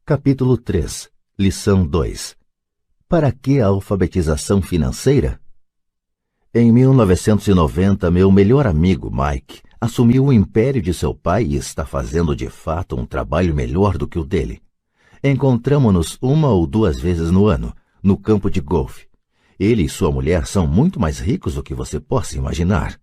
Capítulo 3. Lição 2. Para que a alfabetização financeira? Em 1990, meu melhor amigo Mike assumiu o império de seu pai e está fazendo de fato um trabalho melhor do que o dele. Encontramo-nos 1 ou 2 vezes no ano, no campo de golfe. Ele e sua mulher são muito mais ricos do que você possa imaginar.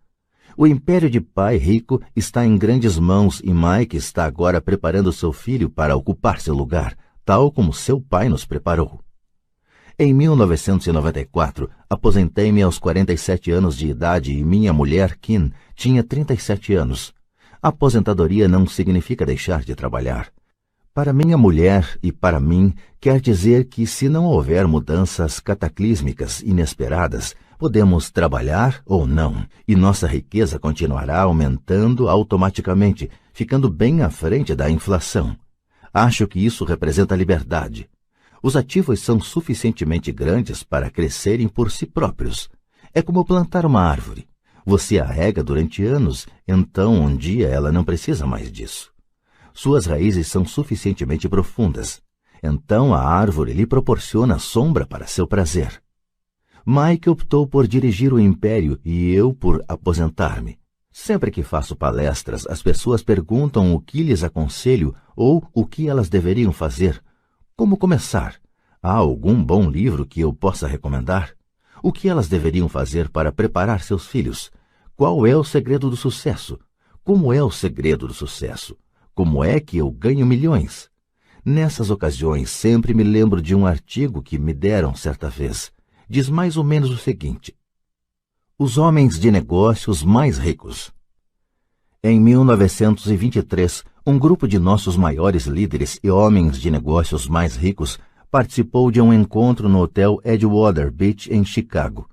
O império de pai rico está em grandes mãos e Mike está agora preparando seu filho para ocupar seu lugar, tal como seu pai nos preparou. Em 1994, aposentei-me aos 47 anos de idade e minha mulher, Kim, tinha 37 anos. A aposentadoria não significa deixar de trabalhar. Para minha mulher e para mim, quer dizer que se não houver mudanças cataclísmicas inesperadas, podemos trabalhar ou não, e nossa riqueza continuará aumentando automaticamente, ficando bem à frente da inflação. Acho que isso representa liberdade. Os ativos são suficientemente grandes para crescerem por si próprios. É como plantar uma árvore. Você a rega durante anos, então um dia ela não precisa mais disso. Suas raízes são suficientemente profundas. Então a árvore lhe proporciona sombra para seu prazer. Mike optou por dirigir o império e eu por aposentar-me. Sempre que faço palestras, as pessoas perguntam o que lhes aconselho ou o que elas deveriam fazer. Como começar? Há algum bom livro que eu possa recomendar? O que elas deveriam fazer para preparar seus filhos? Qual é o segredo do sucesso? Como é o segredo do sucesso? Como é que eu ganho milhões? Nessas ocasiões, sempre me lembro de um artigo que me deram certa vez. Diz mais ou menos o seguinte: os homens de negócios mais ricos. Em 1923, um grupo de nossos maiores líderes e homens de negócios mais ricos participou de um encontro no hotel Edgewater Beach, em Chicago.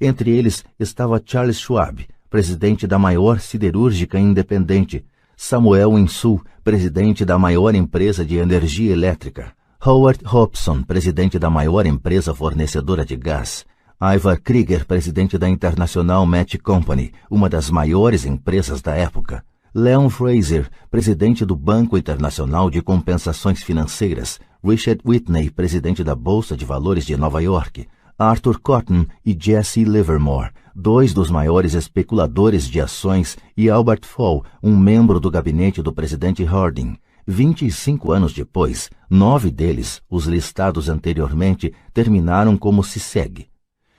Entre eles estava Charles Schwab, presidente da maior siderúrgica independente, Samuel Insull, presidente da maior empresa de energia elétrica, Howard Hobson, presidente da maior empresa fornecedora de gás, Ivar Krieger, presidente da International Match Company, uma das maiores empresas da época, Leon Fraser, presidente do Banco Internacional de Compensações Financeiras, Richard Whitney, presidente da Bolsa de Valores de Nova York, Arthur Cotton e Jesse Livermore, 2 dos maiores especuladores de ações, e Albert Fall, um membro do gabinete do presidente Harding. 25 anos depois, 9 deles, os listados anteriormente, terminaram como se segue.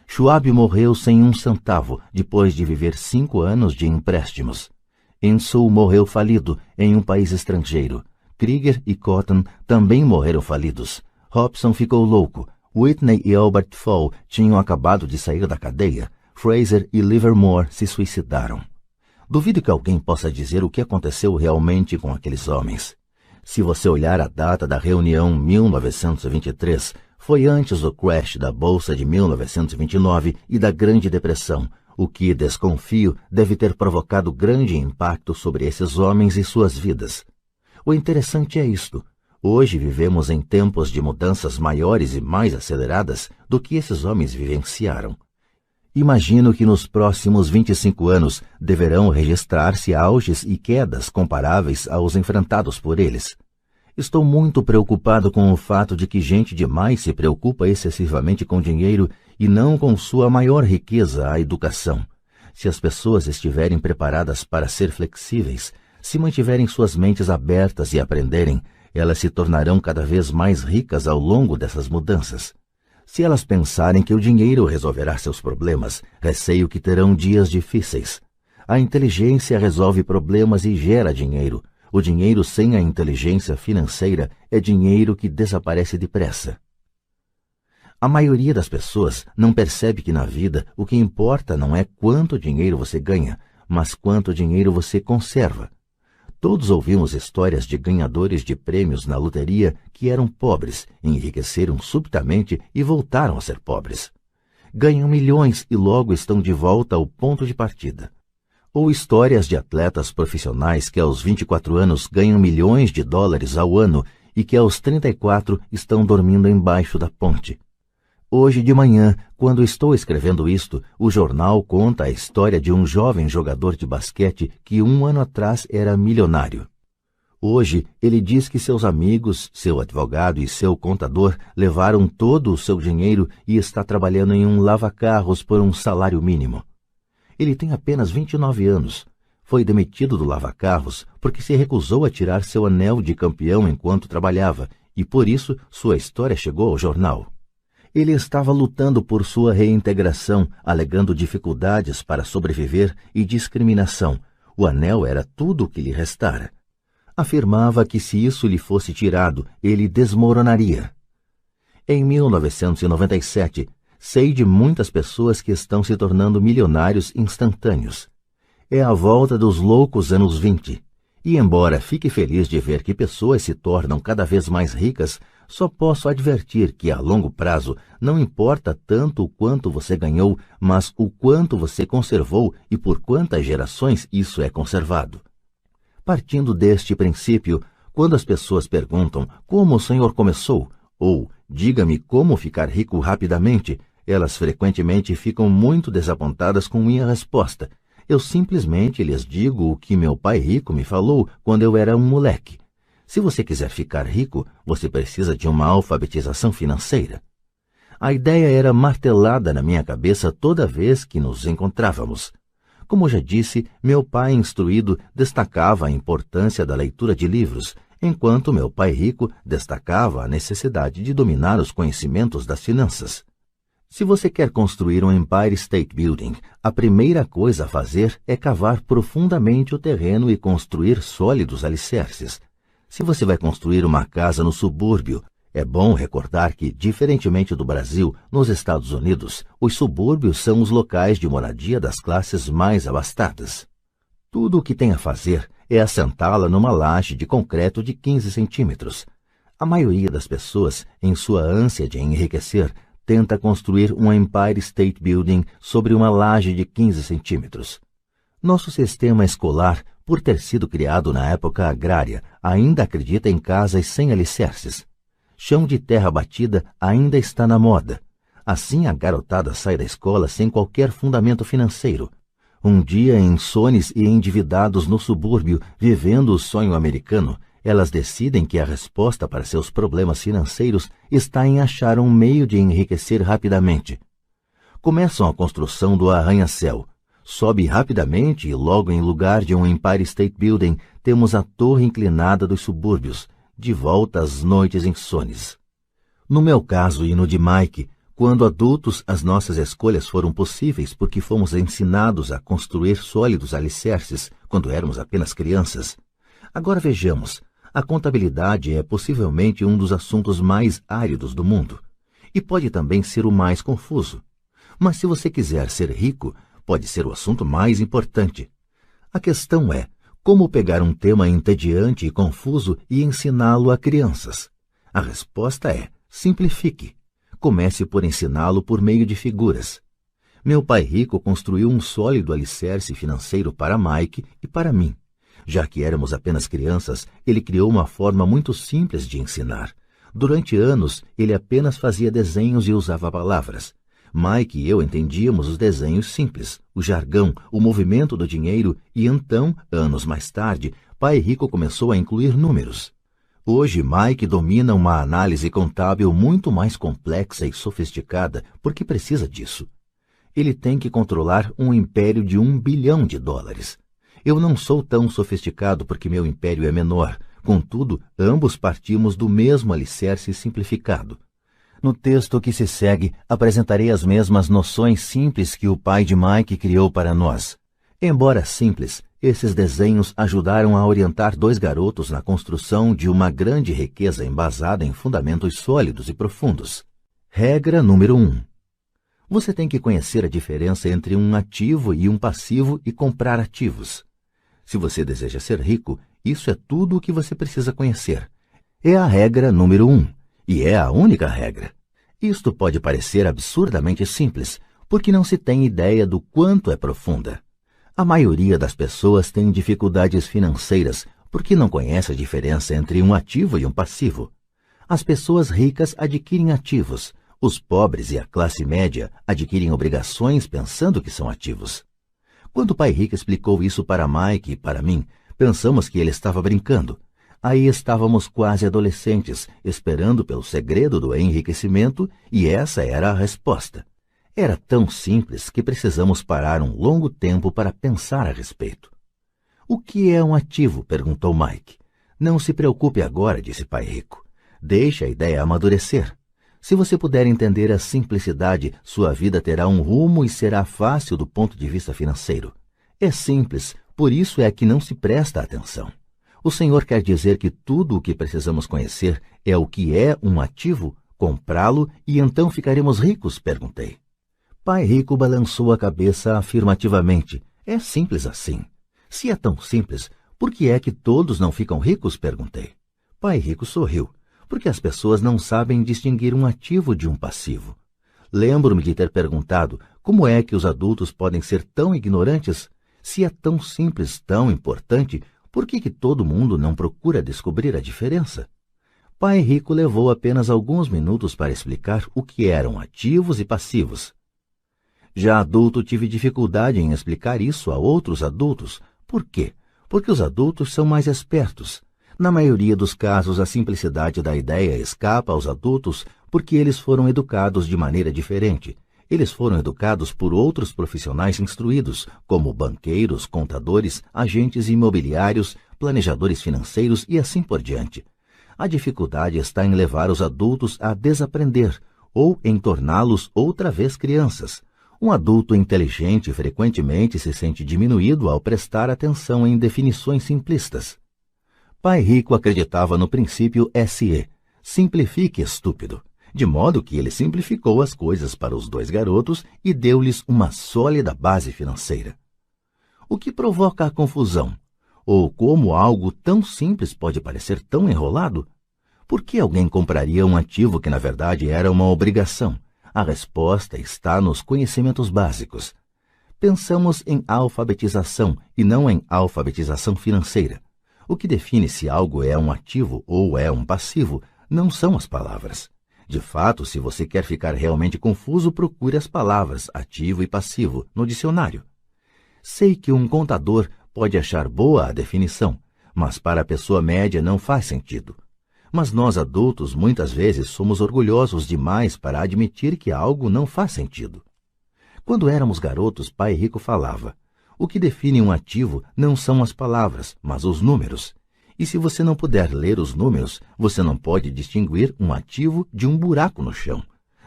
Schwab morreu sem um centavo, depois de viver 5 anos de empréstimos. Insull morreu falido em um país estrangeiro. Krieger e Cotton também morreram falidos. Hobson ficou louco. Whitney e Albert Fall tinham acabado de sair da cadeia. Fraser e Livermore se suicidaram. Duvido que alguém possa dizer o que aconteceu realmente com aqueles homens. Se você olhar a data da reunião 1923, foi antes do crash da Bolsa de 1929 e da Grande Depressão, o que, desconfio, deve ter provocado grande impacto sobre esses homens e suas vidas. O interessante é isto. Hoje vivemos em tempos de mudanças maiores e mais aceleradas do que esses homens vivenciaram. Imagino que nos próximos 25 anos deverão registrar-se auges e quedas comparáveis aos enfrentados por eles. Estou muito preocupado com o fato de que gente demais se preocupa excessivamente com dinheiro e não com sua maior riqueza, a educação. Se as pessoas estiverem preparadas para ser flexíveis, se mantiverem suas mentes abertas e aprenderem, elas se tornarão cada vez mais ricas ao longo dessas mudanças. Se elas pensarem que o dinheiro resolverá seus problemas, receio que terão dias difíceis. A inteligência resolve problemas e gera dinheiro. O dinheiro sem a inteligência financeira é dinheiro que desaparece depressa. A maioria das pessoas não percebe que na vida o que importa não é quanto dinheiro você ganha, mas quanto dinheiro você conserva. Todos ouvimos histórias de ganhadores de prêmios na loteria que eram pobres, enriqueceram subitamente e voltaram a ser pobres. Ganham milhões e logo estão de volta ao ponto de partida. Ou histórias de atletas profissionais que aos 24 anos ganham milhões de dólares ao ano e que aos 34 estão dormindo embaixo da ponte. Hoje de manhã, quando estou escrevendo isto, o jornal conta a história de um jovem jogador de basquete que 1 ano atrás era milionário. Hoje, ele diz que seus amigos, seu advogado e seu contador levaram todo o seu dinheiro e está trabalhando em um lava-carros por um salário mínimo. Ele tem apenas 29 anos. Foi demitido do lava-carros porque se recusou a tirar seu anel de campeão enquanto trabalhava e, por isso, sua história chegou ao jornal. Ele estava lutando por sua reintegração, alegando dificuldades para sobreviver e discriminação. O anel era tudo o que lhe restara. Afirmava que se isso lhe fosse tirado, ele desmoronaria. Em 1997, sei de muitas pessoas que estão se tornando milionários instantâneos. É a volta dos loucos anos 20. E embora fique feliz de ver que pessoas se tornam cada vez mais ricas, só posso advertir que a longo prazo não importa tanto o quanto você ganhou, mas o quanto você conservou e por quantas gerações isso é conservado. Partindo deste princípio, quando as pessoas perguntam como o senhor começou, ou diga-me como ficar rico rapidamente, elas frequentemente ficam muito desapontadas com minha resposta. Eu simplesmente lhes digo o que meu pai rico me falou quando eu era um moleque. Se você quiser ficar rico, você precisa de uma alfabetização financeira. A ideia era martelada na minha cabeça toda vez que nos encontrávamos. Como já disse, meu pai instruído destacava a importância da leitura de livros, enquanto meu pai rico destacava a necessidade de dominar os conhecimentos das finanças. Se você quer construir um Empire State Building, a primeira coisa a fazer é cavar profundamente o terreno e construir sólidos alicerces. Se você vai construir uma casa no subúrbio, é bom recordar que, diferentemente do Brasil, nos Estados Unidos, os subúrbios são os locais de moradia das classes mais abastadas. Tudo o que tem a fazer é assentá-la numa laje de concreto de 15 centímetros. A maioria das pessoas, em sua ânsia de enriquecer, tenta construir um Empire State Building sobre uma laje de 15 centímetros. Nosso sistema escolar, por ter sido criado na época agrária, ainda acredita em casas sem alicerces. Chão de terra batida ainda está na moda. Assim a garotada sai da escola sem qualquer fundamento financeiro. Um dia, insones e endividados no subúrbio, vivendo o sonho americano, elas decidem que a resposta para seus problemas financeiros está em achar um meio de enriquecer rapidamente. Começam a construção do arranha-céu. Sobe rapidamente e logo em lugar de um Empire State Building temos a torre inclinada dos subúrbios, de volta às noites insones. No meu caso e no de Mike, quando adultos as nossas escolhas foram possíveis porque fomos ensinados a construir sólidos alicerces quando éramos apenas crianças. Agora vejamos. A contabilidade é possivelmente um dos assuntos mais áridos do mundo e pode também ser o mais confuso. Mas se você quiser ser rico, pode ser o assunto mais importante. A questão é como pegar um tema entediante e confuso e ensiná-lo a crianças. A resposta é simplifique. Comece por ensiná-lo por meio de figuras. Meu pai rico construiu um sólido alicerce financeiro para Mike e para mim. Já que éramos apenas crianças, ele criou uma forma muito simples de ensinar. Durante anos, ele apenas fazia desenhos e usava palavras. Mike e eu entendíamos os desenhos simples, o jargão, o movimento do dinheiro e então, anos mais tarde, pai rico começou a incluir números. Hoje, Mike domina uma análise contábil muito mais complexa e sofisticada porque precisa disso. Ele tem que controlar um império de $1 bilhão. Eu não sou tão sofisticado porque meu império é menor. Contudo, ambos partimos do mesmo alicerce simplificado. No texto que se segue, apresentarei as mesmas noções simples que o pai de Mike criou para nós. Embora simples, esses desenhos ajudaram a orientar dois garotos na construção de uma grande riqueza embasada em fundamentos sólidos e profundos. Regra número 1. Você tem que conhecer a diferença entre um ativo e um passivo e comprar ativos. Se você deseja ser rico, isso é tudo o que você precisa conhecer. É a regra número 1, e é a única regra. Isto pode parecer absurdamente simples, porque não se tem ideia do quanto é profunda. A maioria das pessoas tem dificuldades financeiras porque não conhece a diferença entre um ativo e um passivo. As pessoas ricas adquirem ativos, os pobres e a classe média adquirem obrigações pensando que são ativos. Quando o pai rico explicou isso para Mike e para mim, pensamos que ele estava brincando. Aí estávamos quase adolescentes, esperando pelo segredo do enriquecimento, e essa era a resposta. Era tão simples que precisamos parar um longo tempo para pensar a respeito. O que é um ativo? Perguntou Mike. Não se preocupe agora, disse Pai Rico. Deixe a ideia amadurecer. Se você puder entender a simplicidade, sua vida terá um rumo e será fácil do ponto de vista financeiro. É simples, por isso é que não se presta atenção. O Senhor quer dizer que tudo o que precisamos conhecer é o que é um ativo, comprá-lo e então ficaremos ricos? Perguntei. Pai Rico balançou a cabeça afirmativamente. É simples assim. Se é tão simples, por que é que todos não ficam ricos? Perguntei. Pai Rico sorriu. Porque as pessoas não sabem distinguir um ativo de um passivo. Lembro-me de ter perguntado como é que os adultos podem ser tão ignorantes? Se é tão simples, tão importante, por que todo mundo não procura descobrir a diferença? Pai Rico levou apenas alguns minutos para explicar o que eram ativos e passivos. Já adulto, tive dificuldade em explicar isso a outros adultos. Por quê? Porque os adultos são mais espertos. Na maioria dos casos, a simplicidade da ideia escapa aos adultos porque eles foram educados de maneira diferente. Eles foram educados por outros profissionais instruídos, como banqueiros, contadores, agentes imobiliários, planejadores financeiros e assim por diante. A dificuldade está em levar os adultos a desaprender ou em torná-los outra vez crianças. Um adulto inteligente frequentemente se sente diminuído ao prestar atenção em definições simplistas. Pai Rico acreditava no princípio SE, simplifique, estúpido, de modo que ele simplificou as coisas para os dois garotos e deu-lhes uma sólida base financeira. O que provoca a confusão? Ou como algo tão simples pode parecer tão enrolado? Por que alguém compraria um ativo que na verdade era uma obrigação? A resposta está nos conhecimentos básicos. Pensamos em alfabetização e não em alfabetização financeira. O que define se algo é um ativo ou é um passivo não são as palavras. De fato, se você quer ficar realmente confuso, procure as palavras ativo e passivo no dicionário. Sei que um contador pode achar boa a definição, mas para a pessoa média não faz sentido. Mas nós adultos muitas vezes somos orgulhosos demais para admitir que algo não faz sentido. Quando éramos garotos, Pai Rico falava: o que define um ativo não são as palavras, mas os números. E se você não puder ler os números, você não pode distinguir um ativo de um buraco no chão.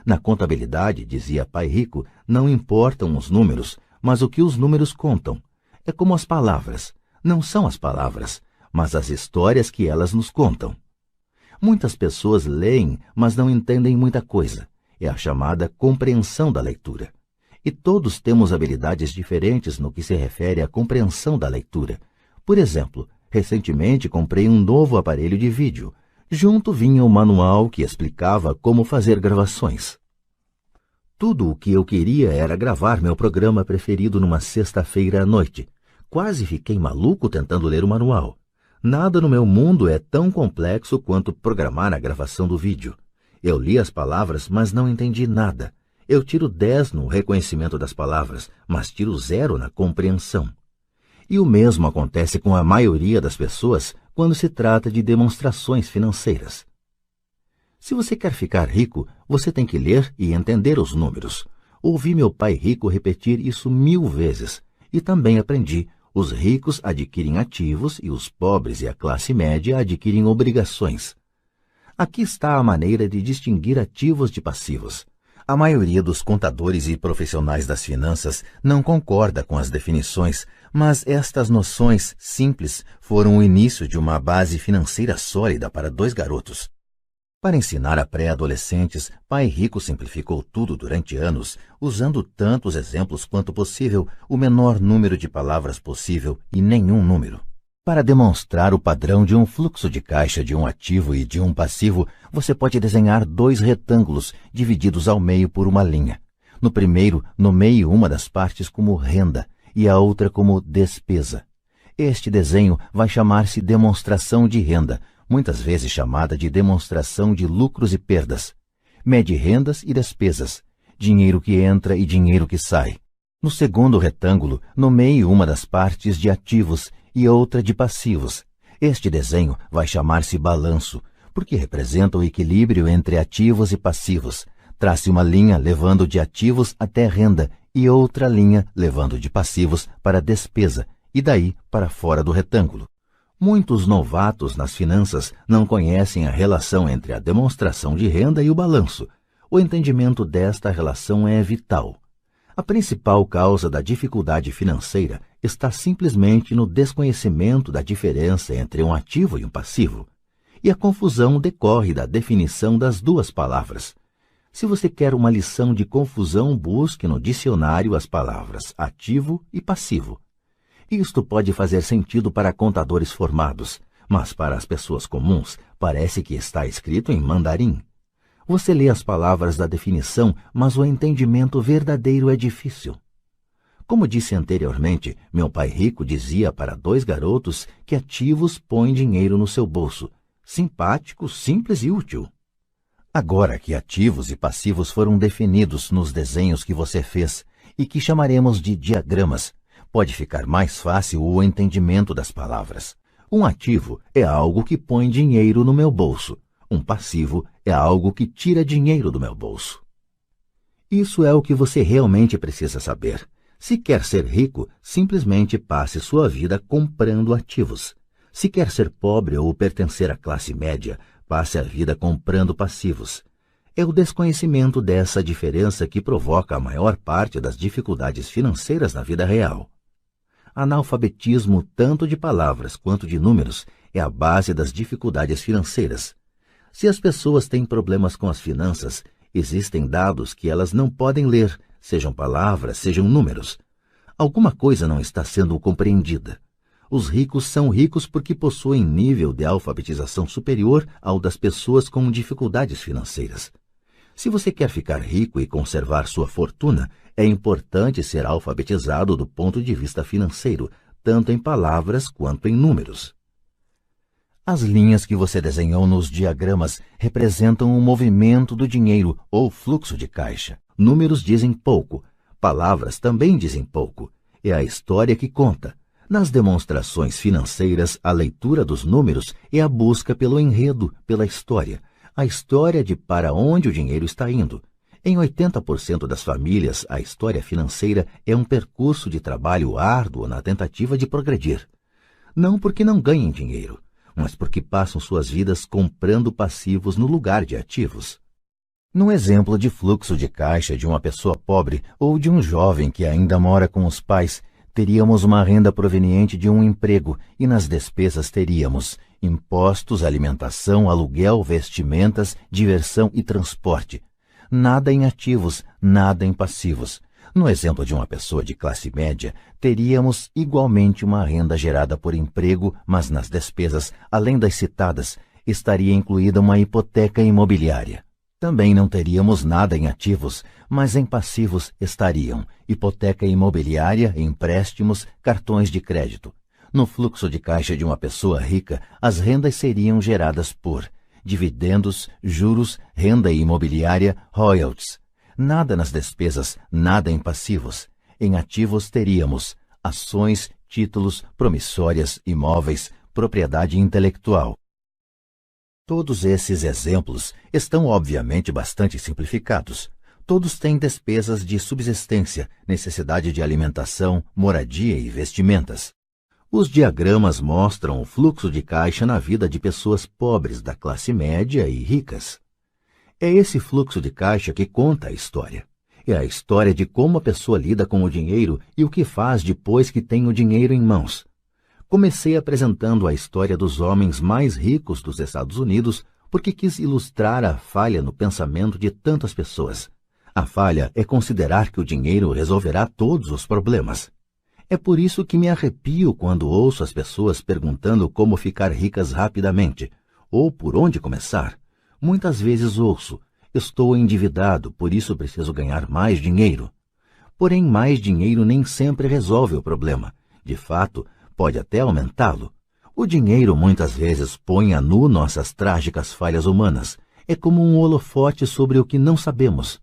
Na contabilidade, dizia Pai Rico, não importam os números, mas o que os números contam. É como as palavras. Não são as palavras, mas as histórias que elas nos contam. Muitas pessoas leem, mas não entendem muita coisa. É a chamada compreensão da leitura. E todos temos habilidades diferentes no que se refere à compreensão da leitura. Por exemplo, recentemente comprei um novo aparelho de vídeo. Junto vinha um manual que explicava como fazer gravações. Tudo o que eu queria era gravar meu programa preferido numa sexta-feira à noite. Quase fiquei maluco tentando ler o manual. Nada no meu mundo é tão complexo quanto programar a gravação do vídeo. Eu li as palavras, mas não entendi nada. Eu tiro 10 no reconhecimento das palavras, mas tiro 0 na compreensão. E o mesmo acontece com a maioria das pessoas quando se trata de demonstrações financeiras. Se você quer ficar rico, você tem que ler e entender os números. Ouvi meu pai rico repetir isso 1000 vezes e também aprendi: os ricos adquirem ativos e os pobres e a classe média adquirem obrigações. Aqui está a maneira de distinguir ativos de passivos. A maioria dos contadores e profissionais das finanças não concorda com as definições, mas estas noções simples foram o início de uma base financeira sólida para 2 garotos. Para ensinar a pré-adolescentes, Pai Rico simplificou tudo durante anos, usando tantos exemplos quanto possível, o menor número de palavras possível e nenhum número. Para demonstrar o padrão de um fluxo de caixa de um ativo e de um passivo, você pode desenhar 2 retângulos divididos ao meio por uma linha. No primeiro, nomeie uma das partes como renda e a outra como despesa. Este desenho vai chamar-se demonstração de renda, muitas vezes chamada de demonstração de lucros e perdas. Mede rendas e despesas, dinheiro que entra e dinheiro que sai. No segundo retângulo, nomeie uma das partes de ativos e outra de passivos. Este desenho vai chamar-se balanço, porque representa o equilíbrio entre ativos e passivos. Trace uma linha levando de ativos até renda e outra linha levando de passivos para despesa e daí para fora do retângulo. Muitos novatos nas finanças não conhecem a relação entre a demonstração de renda e o balanço. O entendimento desta relação é vital. A principal causa da dificuldade financeira está simplesmente no desconhecimento da diferença entre um ativo e um passivo. E a confusão decorre da definição das duas palavras. Se você quer uma lição de confusão, busque no dicionário as palavras ativo e passivo. Isto pode fazer sentido para contadores formados, mas para as pessoas comuns parece que está escrito em mandarim. Você lê as palavras da definição, mas o entendimento verdadeiro é difícil. Como disse anteriormente, meu pai rico dizia para 2 garotos que ativos põem dinheiro no seu bolso. Simpático, simples e útil. Agora que ativos e passivos foram definidos nos desenhos que você fez e que chamaremos de diagramas, pode ficar mais fácil o entendimento das palavras. Um ativo é algo que põe dinheiro no meu bolso. Um passivo é algo que tira dinheiro do meu bolso. Isso é o que você realmente precisa saber. Se quer ser rico, simplesmente passe sua vida comprando ativos. Se quer ser pobre ou pertencer à classe média, passe a vida comprando passivos. É o desconhecimento dessa diferença que provoca a maior parte das dificuldades financeiras na vida real. Analfabetismo, tanto de palavras quanto de números, é a base das dificuldades financeiras. Se as pessoas têm problemas com as finanças, existem dados que elas não podem ler, sejam palavras, sejam números. Alguma coisa não está sendo compreendida. Os ricos são ricos porque possuem nível de alfabetização superior ao das pessoas com dificuldades financeiras. Se você quer ficar rico e conservar sua fortuna, é importante ser alfabetizado do ponto de vista financeiro, tanto em palavras quanto em números. As linhas que você desenhou nos diagramas representam o movimento do dinheiro ou fluxo de caixa. Números dizem pouco, palavras também dizem pouco. É a história que conta. Nas demonstrações financeiras, a leitura dos números é a busca pelo enredo, pela história. A história de para onde o dinheiro está indo. Em 80% das famílias, a história financeira é um percurso de trabalho árduo na tentativa de progredir. Não porque não ganhem dinheiro, mas porque passam suas vidas comprando passivos no lugar de ativos. No exemplo de fluxo de caixa de uma pessoa pobre ou de um jovem que ainda mora com os pais, teríamos uma renda proveniente de um emprego e nas despesas teríamos impostos, alimentação, aluguel, vestimentas, diversão e transporte. Nada em ativos, nada em passivos. No exemplo de uma pessoa de classe média, teríamos igualmente uma renda gerada por emprego, mas nas despesas, além das citadas, estaria incluída uma hipoteca imobiliária. Também não teríamos nada em ativos, mas em passivos estariam hipoteca imobiliária, empréstimos, cartões de crédito. No fluxo de caixa de uma pessoa rica, as rendas seriam geradas por dividendos, juros, renda imobiliária, royalties. Nada nas despesas, nada em passivos. Em ativos teríamos ações, títulos, promissórias, imóveis, propriedade intelectual. Todos esses exemplos estão obviamente bastante simplificados. Todos têm despesas de subsistência, necessidade de alimentação, moradia e vestimentas. Os diagramas mostram o fluxo de caixa na vida de pessoas pobres da classe média e ricas. É esse fluxo de caixa que conta a história. É a história de como a pessoa lida com o dinheiro e o que faz depois que tem o dinheiro em mãos. Comecei apresentando a história dos homens mais ricos dos Estados Unidos porque quis ilustrar a falha no pensamento de tantas pessoas. A falha é considerar que o dinheiro resolverá todos os problemas. É por isso que me arrepio quando ouço as pessoas perguntando como ficar ricas rapidamente, ou por onde começar. Muitas vezes ouço, estou endividado, por isso preciso ganhar mais dinheiro. Porém, mais dinheiro nem sempre resolve o problema. De fato, pode até aumentá-lo. O dinheiro muitas vezes põe a nu nossas trágicas falhas humanas. É como um holofote sobre o que não sabemos.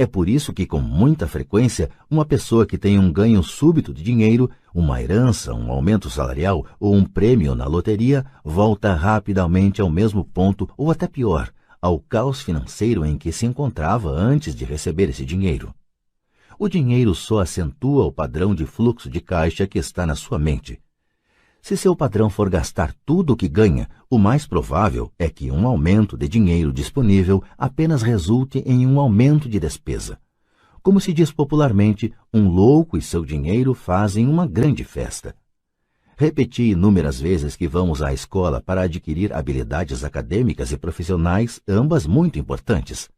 É por isso que, com muita frequência, uma pessoa que tem um ganho súbito de dinheiro, uma herança, um aumento salarial ou um prêmio na loteria, volta rapidamente ao mesmo ponto ou até pior, ao caos financeiro em que se encontrava antes de receber esse dinheiro. O dinheiro só acentua o padrão de fluxo de caixa que está na sua mente. Se seu padrão for gastar tudo o que ganha, o mais provável é que um aumento de dinheiro disponível apenas resulte em um aumento de despesa. Como se diz popularmente, um louco e seu dinheiro fazem uma grande festa. Repeti inúmeras vezes que vamos à escola para adquirir habilidades acadêmicas e profissionais, ambas muito importantes.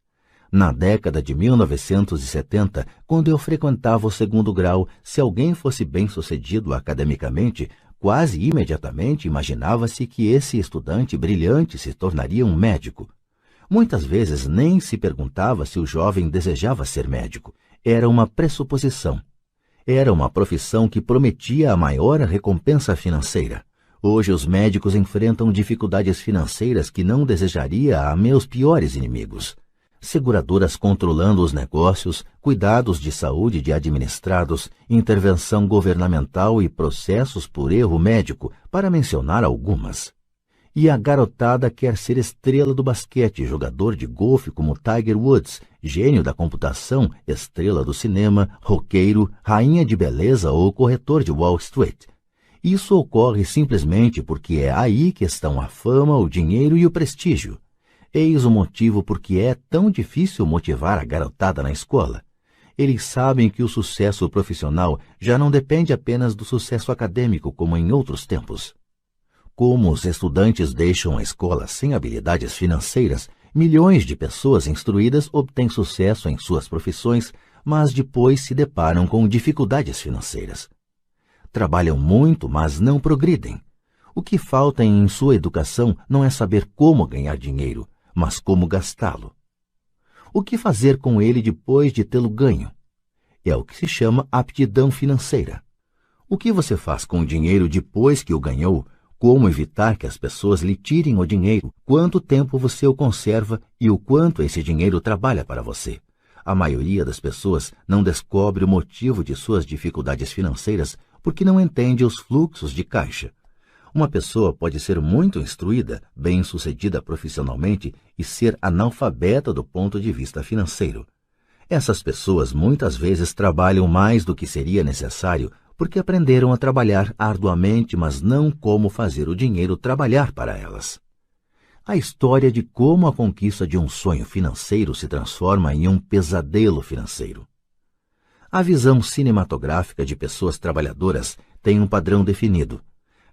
Na década de 1970, quando eu frequentava o 2º grau, se alguém fosse bem-sucedido academicamente, quase imediatamente imaginava-se que esse estudante brilhante se tornaria um médico. Muitas vezes nem se perguntava se o jovem desejava ser médico. Era uma pressuposição. Era uma profissão que prometia a maior recompensa financeira. Hoje os médicos enfrentam dificuldades financeiras que não desejaria a meus piores inimigos. Seguradoras controlando os negócios, cuidados de saúde de administrados, intervenção governamental e processos por erro médico, para mencionar algumas. E a garotada quer ser estrela do basquete, jogador de golfe como Tiger Woods, gênio da computação, estrela do cinema, roqueiro, rainha de beleza ou corretor de Wall Street. Isso ocorre simplesmente porque é aí que estão a fama, o dinheiro e o prestígio. Eis o motivo por que é tão difícil motivar a garotada na escola. Eles sabem que o sucesso profissional já não depende apenas do sucesso acadêmico como em outros tempos. Como os estudantes deixam a escola sem habilidades financeiras, milhões de pessoas instruídas obtêm sucesso em suas profissões, mas depois se deparam com dificuldades financeiras. Trabalham muito, mas não progridem. O que falta em sua educação não é saber como ganhar dinheiro, mas como gastá-lo. O que fazer com ele depois de tê-lo ganho? É o que se chama aptidão financeira. O que você faz com o dinheiro depois que o ganhou? Como evitar que as pessoas lhe tirem o dinheiro? Quanto tempo você o conserva e o quanto esse dinheiro trabalha para você? A maioria das pessoas não descobre o motivo de suas dificuldades financeiras porque não entende os fluxos de caixa. Uma pessoa pode ser muito instruída, bem-sucedida profissionalmente e ser analfabeta do ponto de vista financeiro. Essas pessoas muitas vezes trabalham mais do que seria necessário porque aprenderam a trabalhar arduamente, mas não como fazer o dinheiro trabalhar para elas. A história de como a conquista de um sonho financeiro se transforma em um pesadelo financeiro. A visão cinematográfica de pessoas trabalhadoras tem um padrão definido.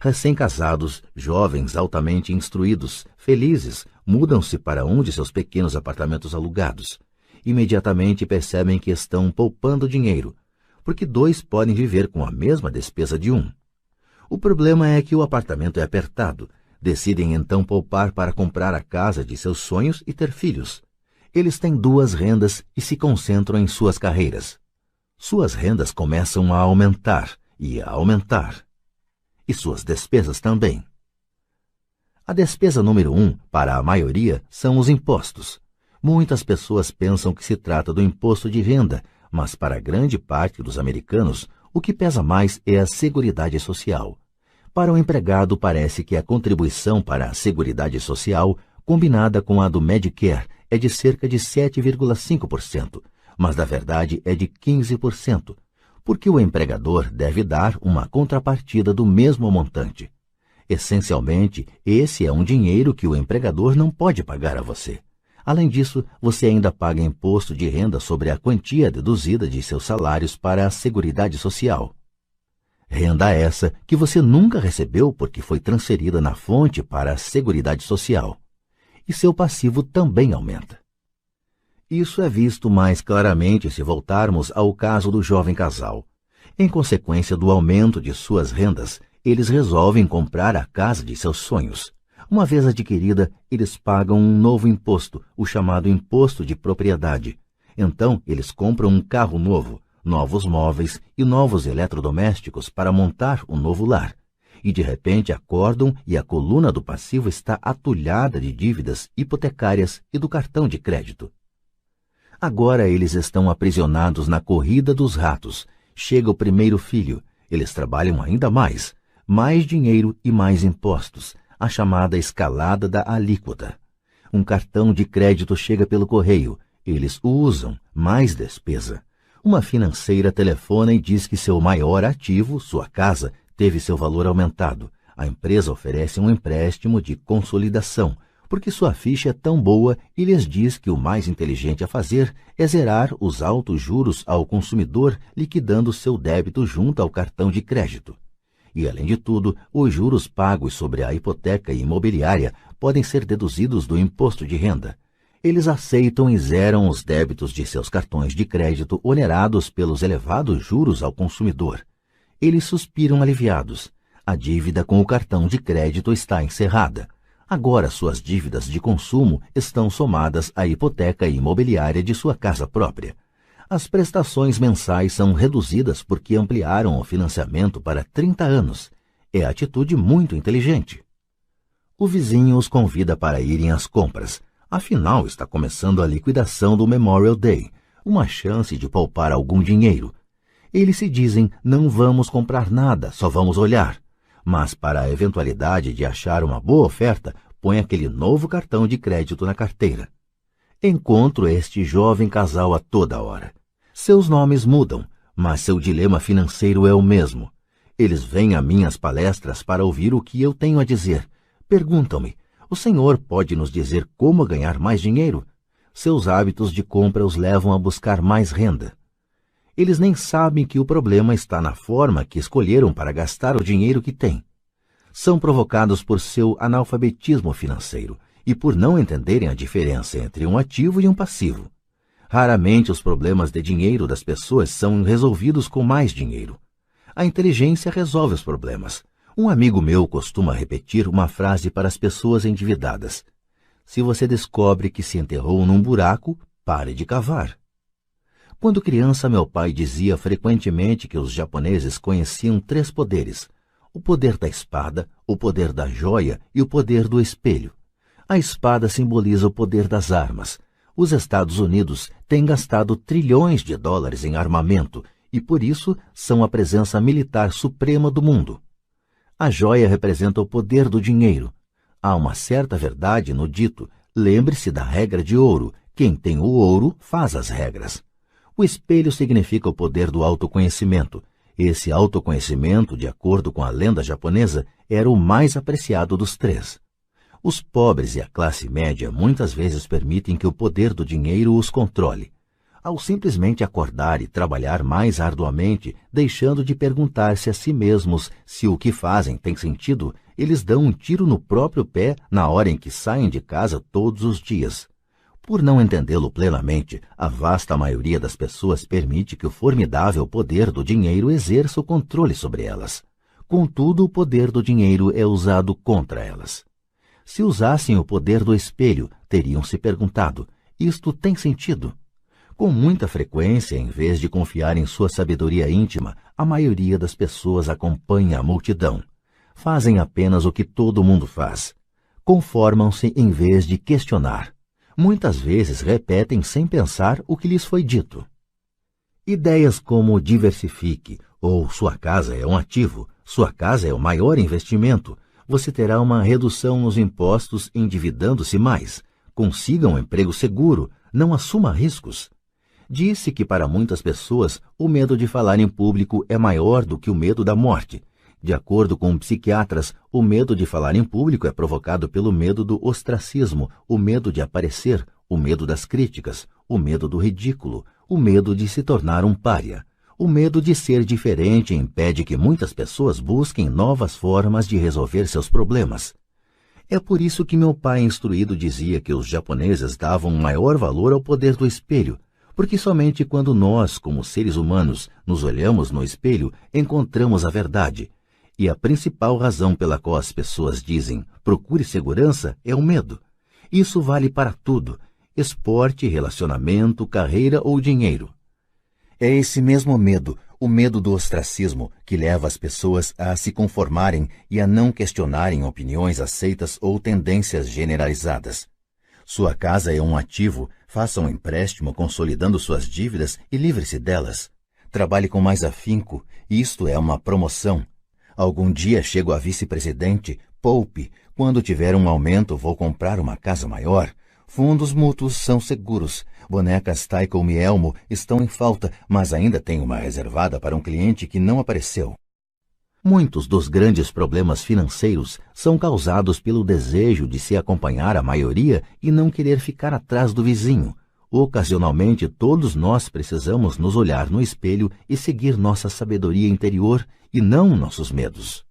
Recém-casados, jovens altamente instruídos, felizes, mudam-se para um de seus pequenos apartamentos alugados. Imediatamente percebem que estão poupando dinheiro, porque dois podem viver com a mesma despesa de um. O problema é que o apartamento é apertado. Decidem então poupar para comprar a casa de seus sonhos e ter filhos. Eles têm duas rendas e se concentram em suas carreiras. Suas rendas começam a aumentar e a aumentar. E suas despesas também. A despesa número 1, para a maioria, são os impostos. Muitas pessoas pensam que se trata do imposto de renda, mas para grande parte dos americanos, o que pesa mais é a Seguridade Social. Para o empregado, parece que a contribuição para a Seguridade Social, combinada com a do Medicare, é de cerca de 7,5%, mas na verdade é de 15%. Porque o empregador deve dar uma contrapartida do mesmo montante. Essencialmente, esse é um dinheiro que o empregador não pode pagar a você. Além disso, você ainda paga imposto de renda sobre a quantia deduzida de seus salários para a Seguridade Social. Renda essa que você nunca recebeu porque foi transferida na fonte para a Seguridade Social. E seu passivo também aumenta. Isso é visto mais claramente se voltarmos ao caso do jovem casal. Em consequência do aumento de suas rendas, eles resolvem comprar a casa de seus sonhos. Uma vez adquirida, eles pagam um novo imposto, o chamado imposto de propriedade. Então, eles compram um carro novo, novos móveis e novos eletrodomésticos para montar um novo lar. E de repente acordam e a coluna do passivo está atulhada de dívidas hipotecárias e do cartão de crédito. Agora eles estão aprisionados na corrida dos ratos. Chega o primeiro filho. Eles trabalham ainda mais. Mais dinheiro e mais impostos. A chamada escalada da alíquota. Um cartão de crédito chega pelo correio. Eles o usam. Mais despesa. Uma financeira telefona e diz que seu maior ativo, sua casa, teve seu valor aumentado. A empresa oferece um empréstimo de consolidação, porque sua ficha é tão boa e lhes diz que o mais inteligente a fazer é zerar os altos juros ao consumidor, liquidando seu débito junto ao cartão de crédito. E, além de tudo, os juros pagos sobre a hipoteca imobiliária podem ser deduzidos do imposto de renda. Eles aceitam e zeram os débitos de seus cartões de crédito onerados pelos elevados juros ao consumidor. Eles suspiram aliviados. A dívida com o cartão de crédito está encerrada. Agora suas dívidas de consumo estão somadas à hipoteca imobiliária de sua casa própria. As prestações mensais são reduzidas porque ampliaram o financiamento para 30 anos. É atitude muito inteligente. O vizinho os convida para irem às compras. Afinal, está começando a liquidação do Memorial Day, uma chance de poupar algum dinheiro. Eles se dizem, não vamos comprar nada, só vamos olhar. Mas para a eventualidade de achar uma boa oferta, põe aquele novo cartão de crédito na carteira. Encontro este jovem casal a toda hora. Seus nomes mudam, mas seu dilema financeiro é o mesmo. Eles vêm a minhas palestras para ouvir o que eu tenho a dizer. Perguntam-me, o senhor pode nos dizer como ganhar mais dinheiro? Seus hábitos de compra os levam a buscar mais renda. Eles nem sabem que o problema está na forma que escolheram para gastar o dinheiro que têm. São provocados por seu analfabetismo financeiro e por não entenderem a diferença entre um ativo e um passivo. Raramente os problemas de dinheiro das pessoas são resolvidos com mais dinheiro. A inteligência resolve os problemas. Um amigo meu costuma repetir uma frase para as pessoas endividadas. Se você descobre que se enterrou num buraco, pare de cavar. Quando criança, meu pai dizia frequentemente que os japoneses conheciam 3 poderes: o poder da espada, o poder da joia e o poder do espelho. A espada simboliza o poder das armas. Os Estados Unidos têm gastado trilhões de dólares em armamento e, por isso, são a presença militar suprema do mundo. A joia representa o poder do dinheiro. Há uma certa verdade no dito: lembre-se da regra de ouro, quem tem o ouro faz as regras. O espelho significa o poder do autoconhecimento. Esse autoconhecimento, de acordo com a lenda japonesa, era o mais apreciado dos 3. Os pobres e a classe média muitas vezes permitem que o poder do dinheiro os controle. Ao simplesmente acordar e trabalhar mais arduamente, deixando de perguntar-se a si mesmos se o que fazem tem sentido, eles dão um tiro no próprio pé na hora em que saem de casa todos os dias. Por não entendê-lo plenamente, a vasta maioria das pessoas permite que o formidável poder do dinheiro exerça o controle sobre elas. Contudo, o poder do dinheiro é usado contra elas. Se usassem o poder do espelho, teriam se perguntado: isto tem sentido? Com muita frequência, em vez de confiar em sua sabedoria íntima, a maioria das pessoas acompanha a multidão. Fazem apenas o que todo mundo faz. Conformam-se em vez de questionar. Muitas vezes repetem sem pensar o que lhes foi dito. Ideias como diversifique, ou sua casa é um ativo, sua casa é o maior investimento, você terá uma redução nos impostos endividando-se mais, consiga um emprego seguro, não assuma riscos. Disse que para muitas pessoas o medo de falar em público é maior do que o medo da morte. De acordo com psiquiatras, o medo de falar em público é provocado pelo medo do ostracismo, o medo de aparecer, o medo das críticas, o medo do ridículo, o medo de se tornar um pária. O medo de ser diferente impede que muitas pessoas busquem novas formas de resolver seus problemas. É por isso que meu pai instruído dizia que os japoneses davam maior valor ao poder do espelho, porque somente quando nós, como seres humanos, nos olhamos no espelho, encontramos a verdade. E a principal razão pela qual as pessoas dizem procure segurança é o medo. Isso vale para tudo: esporte, relacionamento, carreira ou dinheiro. É esse mesmo medo, o medo do ostracismo, que leva as pessoas a se conformarem e a não questionarem opiniões aceitas ou tendências generalizadas. Sua casa é um ativo, faça um empréstimo consolidando suas dívidas e livre-se delas. Trabalhe com mais afinco, isto é uma promoção. Algum dia chego a vice-presidente, poupe, quando tiver um aumento vou comprar uma casa maior. Fundos mútuos são seguros, bonecas Tyco e Elmo estão em falta, mas ainda tenho uma reservada para um cliente que não apareceu. Muitos dos grandes problemas financeiros são causados pelo desejo de se acompanhar a maioria e não querer ficar atrás do vizinho. Ocasionalmente, todos nós precisamos nos olhar no espelho e seguir nossa sabedoria interior e não nossos medos.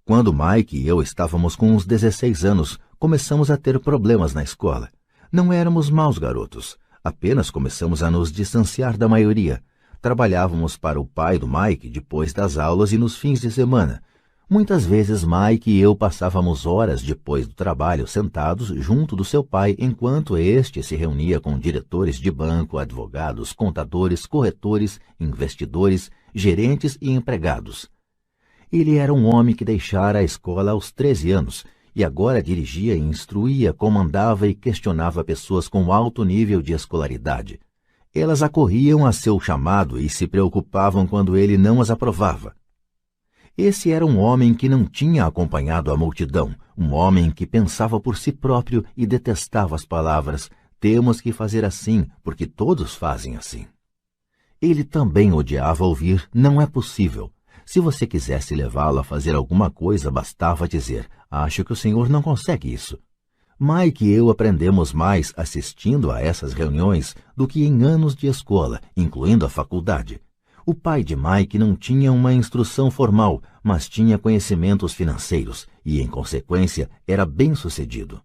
Quando Mike e eu estávamos com uns 16 anos, começamos a ter problemas na escola. Não éramos maus garotos, apenas começamos a nos distanciar da maioria. Trabalhávamos para o pai do Mike depois das aulas e nos fins de semana. Muitas vezes Mike e eu passávamos horas depois do trabalho sentados junto do seu pai enquanto este se reunia com diretores de banco, advogados, contadores, corretores, investidores, gerentes e empregados. Ele era um homem que deixara a escola aos 13 anos e agora dirigia e instruía, comandava e questionava pessoas com alto nível de escolaridade. Elas acorriam a seu chamado e se preocupavam quando ele não as aprovava. Esse era um homem que não tinha acompanhado a multidão, um homem que pensava por si próprio e detestava as palavras "temos que fazer assim, porque todos fazem assim". Ele também odiava ouvir "não é possível". Se você quisesse levá-lo a fazer alguma coisa, bastava dizer "acho que o senhor não consegue isso". Mike e eu aprendemos mais assistindo a essas reuniões do que em anos de escola, incluindo a faculdade. O pai de Mike não tinha uma instrução formal, mas tinha conhecimentos financeiros e, em consequência, era bem-sucedido.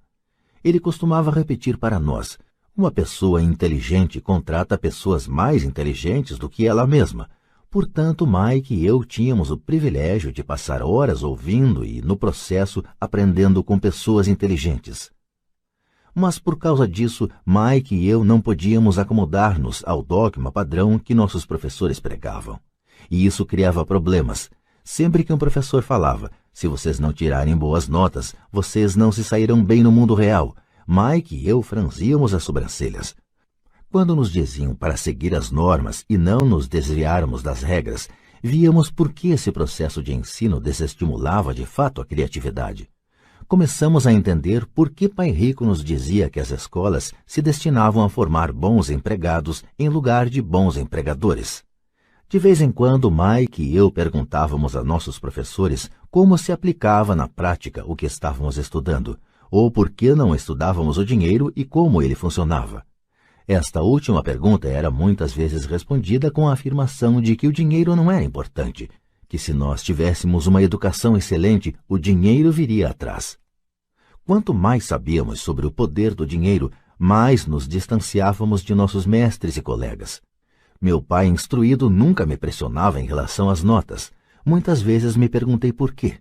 Ele costumava repetir para nós: uma pessoa inteligente contrata pessoas mais inteligentes do que ela mesma. Portanto, Mike e eu tínhamos o privilégio de passar horas ouvindo e, no processo, aprendendo com pessoas inteligentes. Mas por causa disso, Mike e eu não podíamos acomodar-nos ao dogma padrão que nossos professores pregavam. E isso criava problemas. Sempre que um professor falava, se vocês não tirarem boas notas, vocês não se sairão bem no mundo real, Mike e eu franzíamos as sobrancelhas. Quando nos diziam para seguir as normas e não nos desviarmos das regras, víamos por que esse processo de ensino desestimulava de fato a criatividade. Começamos a entender por que Pai Rico nos dizia que as escolas se destinavam a formar bons empregados em lugar de bons empregadores. De vez em quando, Mike e eu perguntávamos a nossos professores como se aplicava na prática o que estávamos estudando, ou por que não estudávamos o dinheiro e como ele funcionava. Esta última pergunta era muitas vezes respondida com a afirmação de que o dinheiro não era importante, que se nós tivéssemos uma educação excelente, o dinheiro viria atrás. Quanto mais sabíamos sobre o poder do dinheiro, mais nos distanciávamos de nossos mestres e colegas. Meu pai instruído nunca me pressionava em relação às notas. Muitas vezes me perguntei por quê.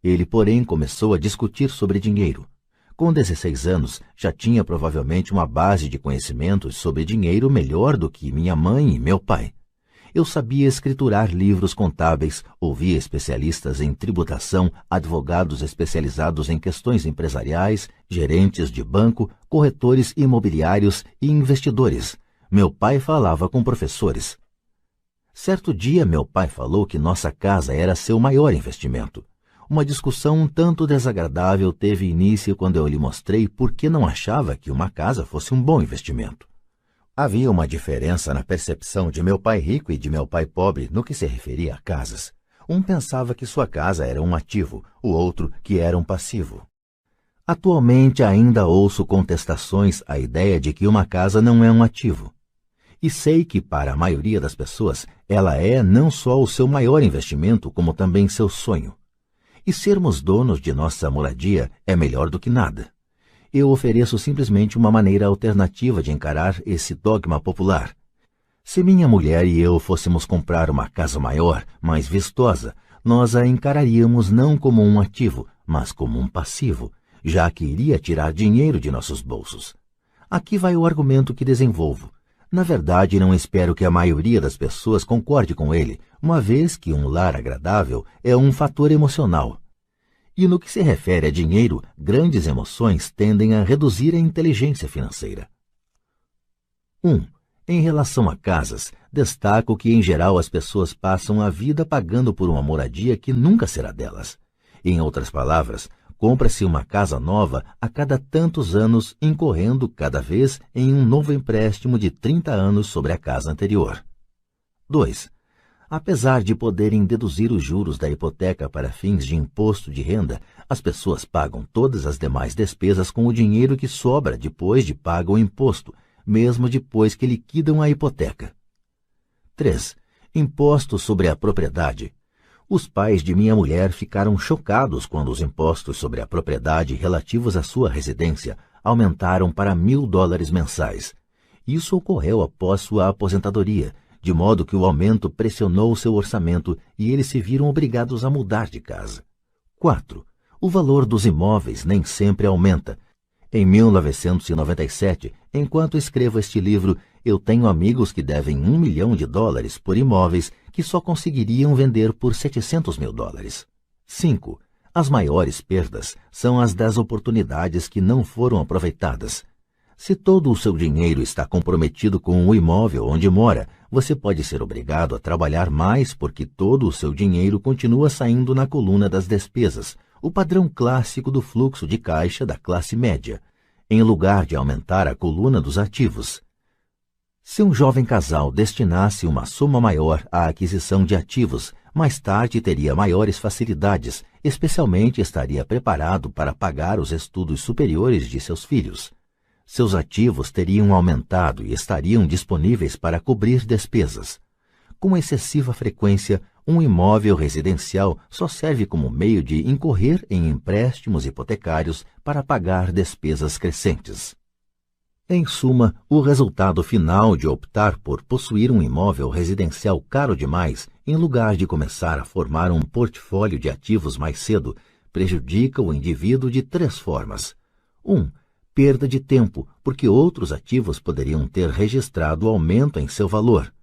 Ele, porém, começou a discutir sobre dinheiro. Com 16 anos, já tinha provavelmente uma base de conhecimentos sobre dinheiro melhor do que minha mãe e meu pai. Eu sabia escriturar livros contábeis, ouvia especialistas em tributação, advogados especializados em questões empresariais, gerentes de banco, corretores imobiliários e investidores. Meu pai falava com professores. Certo dia, meu pai falou que nossa casa era seu maior investimento. Uma discussão um tanto desagradável teve início quando eu lhe mostrei por que não achava que uma casa fosse um bom investimento. Havia uma diferença na percepção de meu pai rico e de meu pai pobre no que se referia a casas. Um pensava que sua casa era um ativo, o outro que era um passivo. Atualmente ainda ouço contestações à ideia de que uma casa não é um ativo. E sei que, para a maioria das pessoas, ela é não só o seu maior investimento, como também seu sonho. E sermos donos de nossa moradia é melhor do que nada. Eu ofereço simplesmente uma maneira alternativa de encarar esse dogma popular. Se minha mulher e eu fôssemos comprar uma casa maior, mais vistosa, nós a encararíamos não como um ativo, mas como um passivo, já que iria tirar dinheiro de nossos bolsos. Aqui vai o argumento que desenvolvo. Na verdade, não espero que a maioria das pessoas concorde com ele, uma vez que um lar agradável é um fator emocional. E no que se refere a dinheiro, grandes emoções tendem a reduzir a inteligência financeira. 1. Em relação a casas, destaco que, em geral, as pessoas passam a vida pagando por uma moradia que nunca será delas. Em outras palavras, compra-se uma casa nova a cada tantos anos, incorrendo cada vez em um novo empréstimo de 30 anos sobre a casa anterior. 2. Apesar de poderem deduzir os juros da hipoteca para fins de imposto de renda, as pessoas pagam todas as demais despesas com o dinheiro que sobra depois de pago o imposto, mesmo depois que liquidam a hipoteca. 3. Impostos sobre a propriedade. Os pais de minha mulher ficaram chocados quando os impostos sobre a propriedade relativos à sua residência aumentaram para $1.000 mensais. Isso ocorreu após sua aposentadoria, de modo que o aumento pressionou seu orçamento e eles se viram obrigados a mudar de casa. 4. O valor dos imóveis nem sempre aumenta. Em 1997, enquanto escrevo este livro, eu tenho amigos que devem $1 milhão por imóveis que só conseguiriam vender por $700 mil. 5. As maiores perdas são as das oportunidades que não foram aproveitadas. Se todo o seu dinheiro está comprometido com o imóvel onde mora, você pode ser obrigado a trabalhar mais porque todo o seu dinheiro continua saindo na coluna das despesas, o padrão clássico do fluxo de caixa da classe média, em lugar de aumentar a coluna dos ativos. Se um jovem casal destinasse uma soma maior à aquisição de ativos, mais tarde teria maiores facilidades, especialmente estaria preparado para pagar os estudos superiores de seus filhos. Seus ativos teriam aumentado e estariam disponíveis para cobrir despesas. Com excessiva frequência, um imóvel residencial só serve como meio de incorrer em empréstimos hipotecários para pagar despesas crescentes. Em suma, o resultado final de optar por possuir um imóvel residencial caro demais, em lugar de começar a formar um portfólio de ativos mais cedo, prejudica o indivíduo de 3 formas. 1. Perda de tempo, porque outros ativos poderiam ter registrado aumento em seu valor.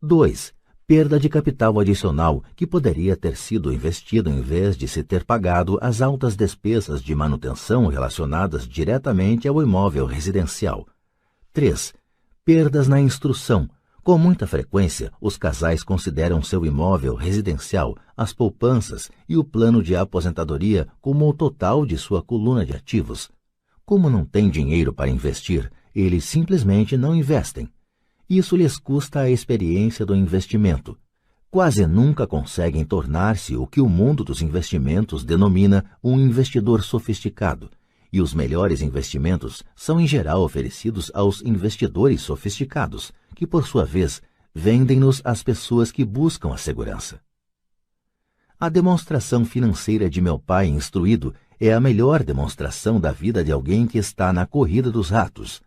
2. Perda de capital adicional, que poderia ter sido investido em vez de se ter pagado as altas despesas de manutenção relacionadas diretamente ao imóvel residencial. 3. Perdas na instrução. Com muita frequência, os casais consideram seu imóvel residencial, as poupanças e o plano de aposentadoria como o total de sua coluna de ativos. Como não têm dinheiro para investir, eles simplesmente não investem. Isso lhes custa a experiência do investimento. Quase nunca conseguem tornar-se o que o mundo dos investimentos denomina um investidor sofisticado, e os melhores investimentos são em geral oferecidos aos investidores sofisticados, que por sua vez vendem-nos às pessoas que buscam a segurança. A demonstração financeira de meu pai instruído é a melhor demonstração da vida de alguém que está na corrida dos ratos.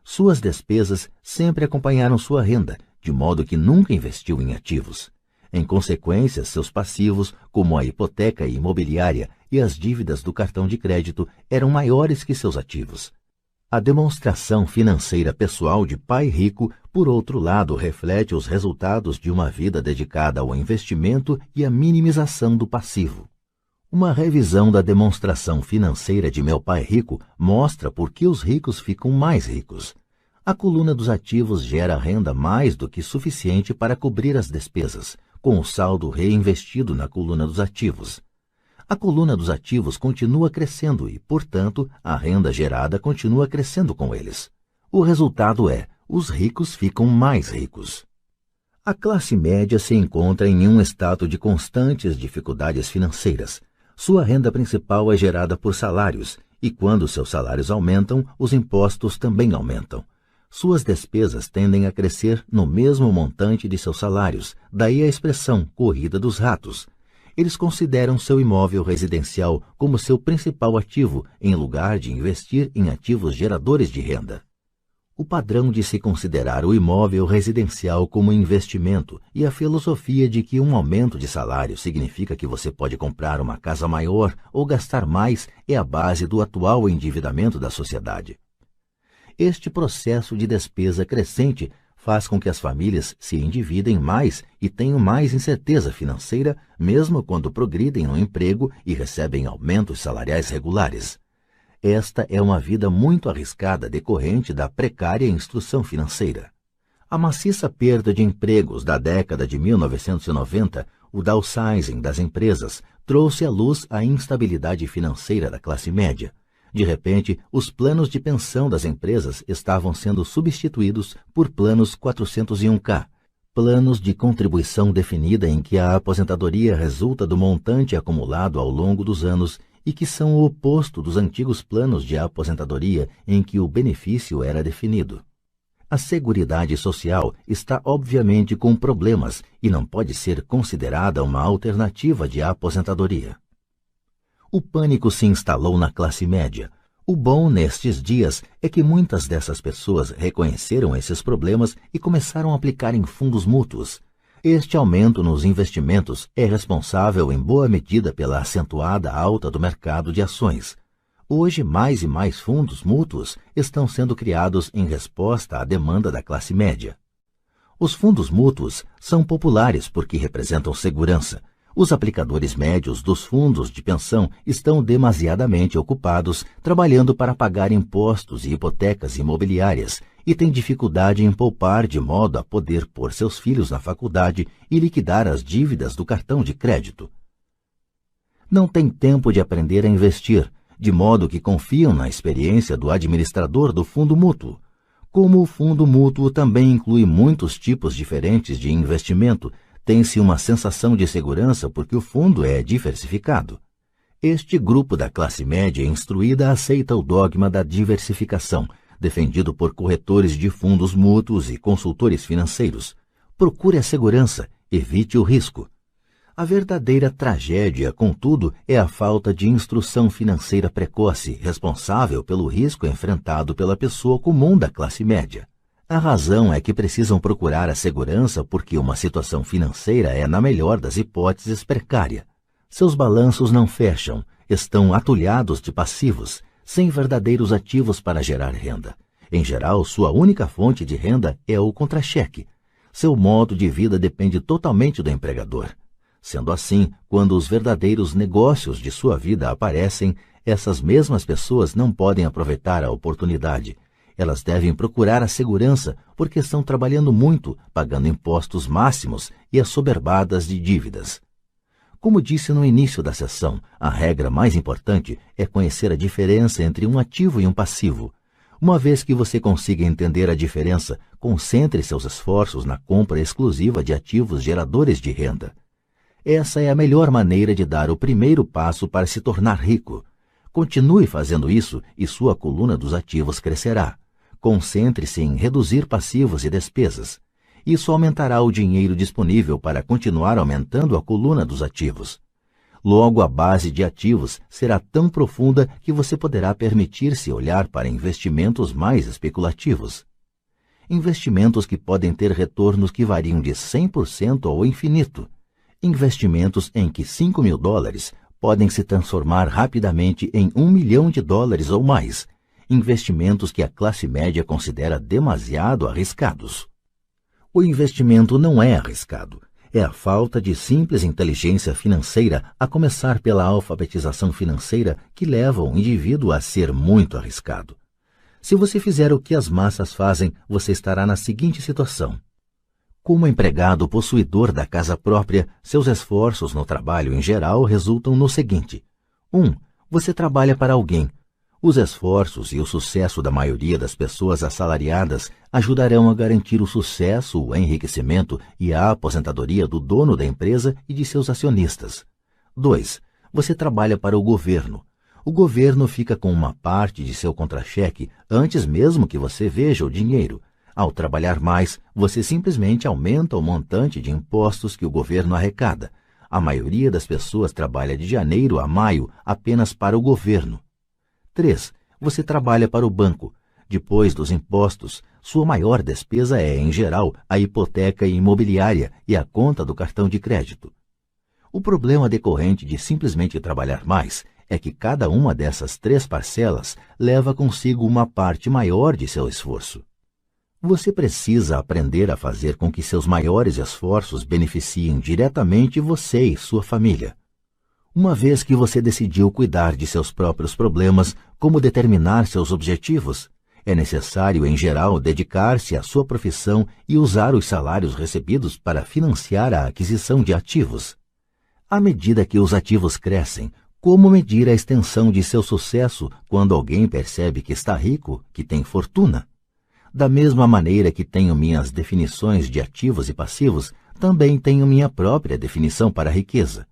Suas despesas sempre acompanharam sua renda, de modo que nunca investiu em ativos. Em consequência, seus passivos, como a hipoteca imobiliária e as dívidas do cartão de crédito, eram maiores que seus ativos. A demonstração financeira pessoal de pai rico, por outro lado, reflete os resultados de uma vida dedicada ao investimento e à minimização do passivo. Uma revisão da demonstração financeira de meu pai rico mostra por que os ricos ficam mais ricos. A coluna dos ativos gera renda mais do que suficiente para cobrir as despesas, com o saldo reinvestido na coluna dos ativos. A coluna dos ativos continua crescendo e, portanto, a renda gerada continua crescendo com eles. O resultado é, os ricos ficam mais ricos. A classe média se encontra em um estado de constantes dificuldades financeiras. Sua renda principal é gerada por salários, e quando seus salários aumentam, os impostos também aumentam. Suas despesas tendem a crescer no mesmo montante de seus salários, daí a expressão corrida dos ratos. Eles consideram seu imóvel residencial como seu principal ativo, em lugar de investir em ativos geradores de renda. O padrão de se considerar o imóvel residencial como investimento e a filosofia de que um aumento de salário significa que você pode comprar uma casa maior ou gastar mais é a base do atual endividamento da sociedade. Este processo de despesa crescente faz com que as famílias se endividem mais e tenham mais incerteza financeira, mesmo quando progridem no emprego e recebem aumentos salariais regulares. Esta é uma vida muito arriscada decorrente da precária instrução financeira. A maciça perda de empregos da década de 1990, o downsizing das empresas, trouxe à luz a instabilidade financeira da classe média. De repente, os planos de pensão das empresas estavam sendo substituídos por planos 401k, planos de contribuição definida em que a aposentadoria resulta do montante acumulado ao longo dos anos e que são o oposto dos antigos planos de aposentadoria em que o benefício era definido. A Seguridade Social está obviamente com problemas e não pode ser considerada uma alternativa de aposentadoria. O pânico se instalou na classe média. O bom nestes dias é que muitas dessas pessoas reconheceram esses problemas e começaram a aplicar em fundos mútuos. Este aumento nos investimentos é responsável em boa medida pela acentuada alta do mercado de ações. Hoje, mais e mais fundos mútuos estão sendo criados em resposta à demanda da classe média. Os fundos mútuos são populares porque representam segurança. Os aplicadores médios dos fundos de pensão estão demasiadamente ocupados trabalhando para pagar impostos e hipotecas imobiliárias e têm dificuldade em poupar de modo a poder pôr seus filhos na faculdade e liquidar as dívidas do cartão de crédito. Não têm tempo de aprender a investir, de modo que confiam na experiência do administrador do fundo mútuo. Como o fundo mútuo também inclui muitos tipos diferentes de investimento, tem-se uma sensação de segurança porque o fundo é diversificado. Este grupo da classe média instruída aceita o dogma da diversificação, defendido por corretores de fundos mútuos e consultores financeiros. Procure a segurança, evite o risco. A verdadeira tragédia, contudo, é a falta de instrução financeira precoce, responsável pelo risco enfrentado pela pessoa comum da classe média. A razão é que precisam procurar a segurança porque uma situação financeira é, na melhor das hipóteses, precária. Seus balanços não fecham, estão atulhados de passivos, sem verdadeiros ativos para gerar renda. Em geral, sua única fonte de renda é o contra-cheque. Seu modo de vida depende totalmente do empregador. Sendo assim, quando os verdadeiros negócios de sua vida aparecem, essas mesmas pessoas não podem aproveitar a oportunidade. Elas devem procurar a segurança porque estão trabalhando muito, pagando impostos máximos e assoberbadas de dívidas. Como disse no início da sessão, a regra mais importante é conhecer a diferença entre um ativo e um passivo. Uma vez que você consiga entender a diferença, concentre seus esforços na compra exclusiva de ativos geradores de renda. Essa é a melhor maneira de dar o primeiro passo para se tornar rico. Continue fazendo isso e sua coluna dos ativos crescerá. Concentre-se em reduzir passivos e despesas. Isso aumentará o dinheiro disponível para continuar aumentando a coluna dos ativos. Logo, a base de ativos será tão profunda que você poderá permitir-se olhar para investimentos mais especulativos. Investimentos que podem ter retornos que variam de 100% ao infinito. Investimentos em que $5.000 podem se transformar rapidamente em $1 milhão ou mais. Investimentos que a classe média considera demasiado arriscados. O investimento não é arriscado. É a falta de simples inteligência financeira, a começar pela alfabetização financeira, que leva o indivíduo a ser muito arriscado. Se você fizer o que as massas fazem, você estará na seguinte situação. Como empregado possuidor da casa própria, seus esforços no trabalho em geral resultam no seguinte. 1. Você trabalha para alguém. Os esforços e o sucesso da maioria das pessoas assalariadas ajudarão a garantir o sucesso, o enriquecimento e a aposentadoria do dono da empresa e de seus acionistas. 2. Você trabalha para o governo. O governo fica com uma parte de seu contra-cheque antes mesmo que você veja o dinheiro. Ao trabalhar mais, você simplesmente aumenta o montante de impostos que o governo arrecada. A maioria das pessoas trabalha de janeiro a maio apenas para o governo. 3. Você trabalha para o banco. Depois dos impostos, sua maior despesa é, em geral, a hipoteca imobiliária e a conta do cartão de crédito. O problema decorrente de simplesmente trabalhar mais é que cada uma dessas 3 parcelas leva consigo uma parte maior de seu esforço. Você precisa aprender a fazer com que seus maiores esforços beneficiem diretamente você e sua família. Uma vez que você decidiu cuidar de seus próprios problemas, como determinar seus objetivos, é necessário, em geral, dedicar-se à sua profissão e usar os salários recebidos para financiar a aquisição de ativos. À medida que os ativos crescem, como medir a extensão de seu sucesso quando alguém percebe que está rico, que tem fortuna? Da mesma maneira que tenho minhas definições de ativos e passivos, também tenho minha própria definição para a riqueza.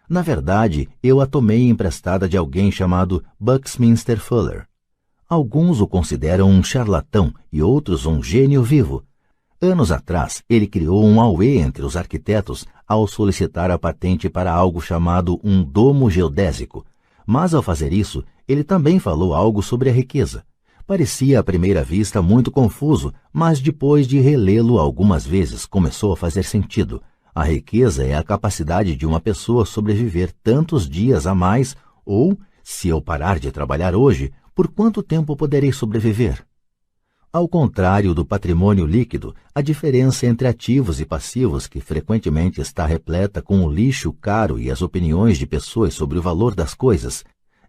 Na verdade, eu a tomei emprestada de alguém chamado Buckminster Fuller. Alguns o consideram um charlatão e outros um gênio vivo. Anos atrás, ele criou um auê entre os arquitetos ao solicitar a patente para algo chamado um domo geodésico. Mas, ao fazer isso, ele também falou algo sobre a riqueza. Parecia à primeira vista muito confuso, mas depois de relê-lo algumas vezes começou a fazer sentido. A riqueza é a capacidade de uma pessoa sobreviver tantos dias a mais, ou, se eu parar de trabalhar hoje, por quanto tempo poderei sobreviver? Ao contrário do patrimônio líquido, a diferença entre ativos e passivos, que frequentemente está repleta com o lixo caro e as opiniões de pessoas sobre o valor das coisas,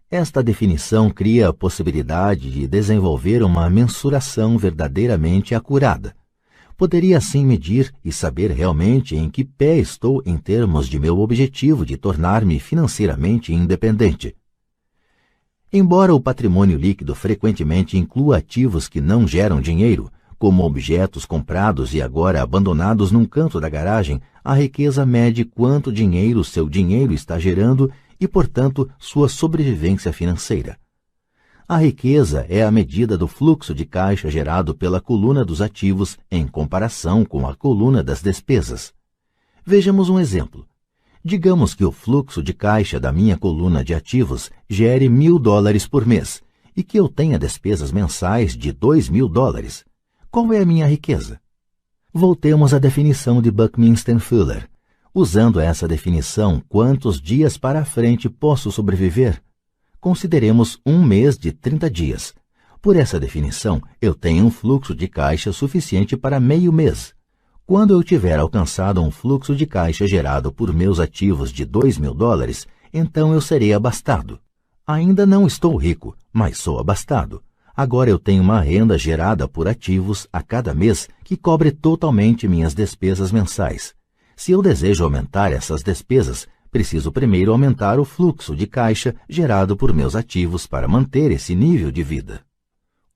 esta definição cria a possibilidade de desenvolver uma mensuração verdadeiramente acurada. Poderia assim medir e saber realmente em que pé estou em termos de meu objetivo de tornar-me financeiramente independente. Embora o patrimônio líquido frequentemente inclua ativos que não geram dinheiro, como objetos comprados e agora abandonados num canto da garagem, a riqueza mede quanto dinheiro seu dinheiro está gerando e, portanto, sua sobrevivência financeira. A riqueza é a medida do fluxo de caixa gerado pela coluna dos ativos em comparação com a coluna das despesas. Vejamos um exemplo. Digamos que o fluxo de caixa da minha coluna de ativos gere $1.000 por mês e que eu tenha despesas mensais de $2.000. Qual é a minha riqueza? Voltemos à definição de Buckminster Fuller. Usando essa definição, quantos dias para a frente posso sobreviver? Consideremos um mês de 30 dias. Por essa definição, eu tenho um fluxo de caixa suficiente para meio mês. Quando eu tiver alcançado um fluxo de caixa gerado por meus ativos de $2.000, então eu serei abastado. Ainda não estou rico, mas sou abastado. Agora eu tenho uma renda gerada por ativos a cada mês que cobre totalmente minhas despesas mensais. Se eu desejo aumentar essas despesas, preciso primeiro aumentar o fluxo de caixa gerado por meus ativos para manter esse nível de vida.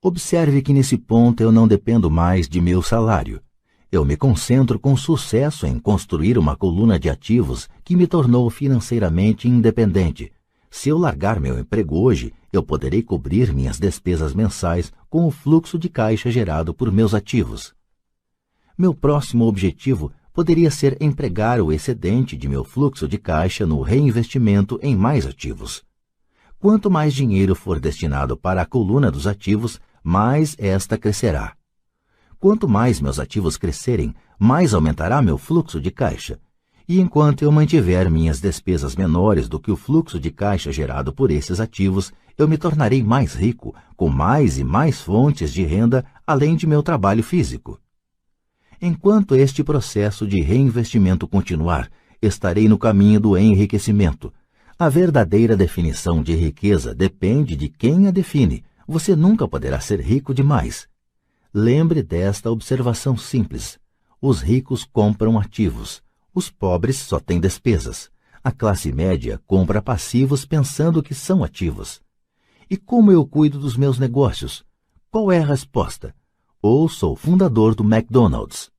Observe que nesse ponto eu não dependo mais de meu salário. Eu me concentro com sucesso em construir uma coluna de ativos que me tornou financeiramente independente. Se eu largar meu emprego hoje, eu poderei cobrir minhas despesas mensais com o fluxo de caixa gerado por meus ativos. Meu próximo objetivo poderia ser empregar o excedente de meu fluxo de caixa no reinvestimento em mais ativos. Quanto mais dinheiro for destinado para a coluna dos ativos, mais esta crescerá. Quanto mais meus ativos crescerem, mais aumentará meu fluxo de caixa. E enquanto eu mantiver minhas despesas menores do que o fluxo de caixa gerado por esses ativos, eu me tornarei mais rico, com mais e mais fontes de renda, além de meu trabalho físico. Enquanto este processo de reinvestimento continuar, estarei no caminho do enriquecimento. A verdadeira definição de riqueza depende de quem a define. Você nunca poderá ser rico demais. Lembre desta observação simples. Os ricos compram ativos. Os pobres só têm despesas. A classe média compra passivos pensando que são ativos. E como eu cuido dos meus negócios? Qual é a resposta? Ou sou fundador do McDonald's.